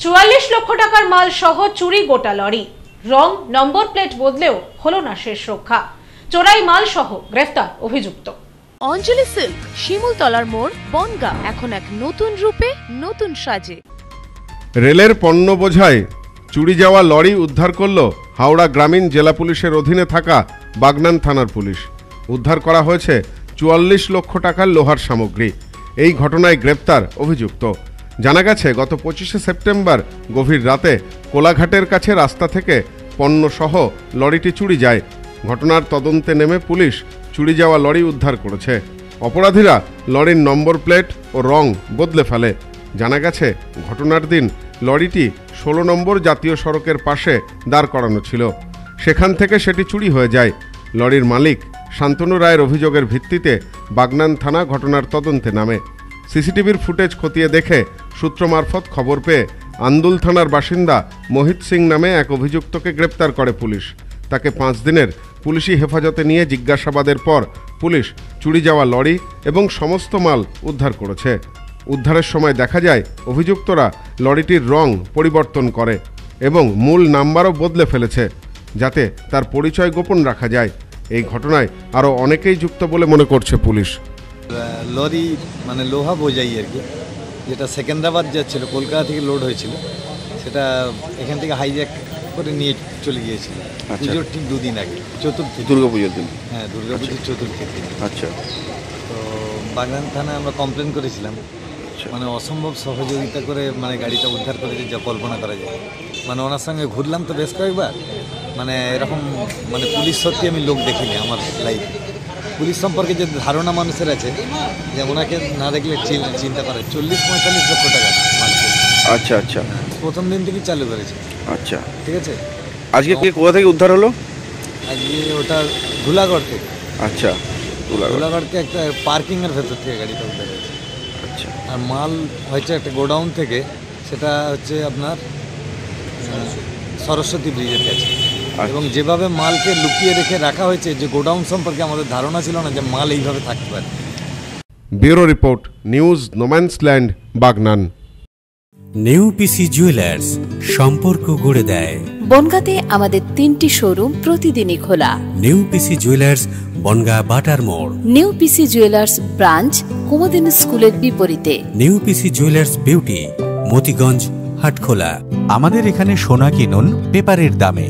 44 লক্ষ টাকার মাল সহ চুরি গোটা লরি। রং নম্বর প্লেট বদলেও হলো না শেষ রক্ষা। চোরাই মাল সহ গ্রেফতার অভিযুক্ত। অঞ্জলি সিল্ক, শিমুলতলার মোড়, বনগাঁ, এখন এক নতুন রূপে, নতুন সাজে। রেলের পণ্য বোঝায় চুরি যাওয়া লরি উদ্ধার করল হাওড়া গ্রামীণ জেলা পুলিশের অধীনে থাকা বাগনান থানার পুলিশ। উদ্ধার করা হয়েছে 44 লক্ষ টাকার লোহার সামগ্রী। এই ঘটনায় গ্রেপ্তার অভিযুক্ত। জানা গেছে, গত 25শে সেপ্টেম্বর গভীর রাতে কোলাঘাটের কাছে রাস্তা থেকে পণ্যসহ লরিটি চুরি যায়। ঘটনার তদন্তে নেমে পুলিশ চুরি যাওয়া লরি উদ্ধার করেছে। অপরাধীরা লরির নম্বর প্লেট ও রং বদলে ফেলে। জানা গেছে, ঘটনার দিন লরিটি 16 নম্বর জাতীয় সড়কের পাশে দাঁড় করানো ছিল। সেখান থেকে সেটি চুরি হয়ে যায়। লরির মালিক শান্তনু রায়ের অভিযোগের ভিত্তিতে বাগনান থানা ঘটনার তদন্তে নামে। সিসিটিভির ফুটেজ খতিয়ে দেখে সূত্র মারফত খবর পেয়ে আন্দুল থানার বাসিন্দা মোহিত সিং নামে এক অভিযুক্তকে গ্রেপ্তার করে পুলিশ। তাকে 5 দিনের পুলিশি হেফাজতে নিয়ে জিজ্ঞাসাবাদের পর পুলিশ চুরি যাওয়া লরি এবং সমস্ত মাল উদ্ধার করেছে। উদ্ধারের সময় দেখা যায়, অভিযুক্তরা লরিটির রং পরিবর্তন করে এবং মূল নাম্বারও বদলে ফেলেছে, যাতে তার পরিচয় গোপন রাখা যায়। এই ঘটনায় আরও অনেকেই যুক্ত বলে মনে করছে পুলিশ। লরি মানে লোহা বোঝাই আর কি, যেটা সেকেন্দ্রাবাদ যাচ্ছিল, কলকাতা থেকে লোড হয়েছিল, সেটা এখান থেকে হাইজ্যাক করে নিয়ে চলে গিয়েছিল। পুজোর ঠিক 2 দিন আগে, চতুর্থী, দুর্গাপুজোর দিন। হ্যাঁ, দুর্গাপুজোর চতুর্থী দিন। আচ্ছা। তো বাগনান থানায় আমরা কমপ্লেন করেছিলাম, মানে অসম্ভব সহযোগিতা করে মানে গাড়িটা উদ্ধার করেছে, যা কল্পনা করা যায়। মানে ওনার সঙ্গে ঘুরলাম তো বেশ কয়েকবার, মানে এরকম মানে পুলিশ সত্যি আমি লোক দেখিনি আমার লাইফে। পুলিশ সম্পর্কে যে ধারণা মানুষের আছে, যে ওনাকে না দেখলে চিন্তা করে। 40-45 লক্ষ টাকা মাল। আচ্ছা আচ্ছা, প্রথম দিন থেকে চালু করেছে। আচ্ছা, ঠিক আছে। আজকে কোথা থেকে উদ্ধার হলো? আজকে ওটা ধুলাগড় থেকে। আচ্ছা, ধুলাগড়কে একটা পার্কিংয়ের ভেতর থেকে গাড়িটা উদ্ধার হয়েছে। আচ্ছা। আর মাল হয়েছে একটা গোডাউন থেকে, সেটা হচ্ছে আপনার সরস্বতী ব্রিজের কাছে। এবং যেভাবে মালকে লুকিয়ে রেখে রাখা হয়েছে, যে গোডাউন সম্পর্কে আমাদের ধারণা ছিল না যে মাল এইভাবে থাকতে পারে। Bureau report, news no man's land, Bagnan. নেউপিসি জুয়েলার্স, সম্পর্ক গড়ে দেয়। বনগাঁতে আমাদের 3টি শোরুম প্রতিদিনই খোলা। নেউপিসি জুয়েলার্স, বনগাঁ বাটার মোড়। নেউপিসি জুয়েলার্স ব্রাঞ্চ, কুমুদিন স্কুলের বিপরীতে। নেউপিসি জুয়েলার্স বিউটি, মতিগঞ্জ, হাটখোলা। আমাদের এখানে সোনা কিনুন পেপারের দামে।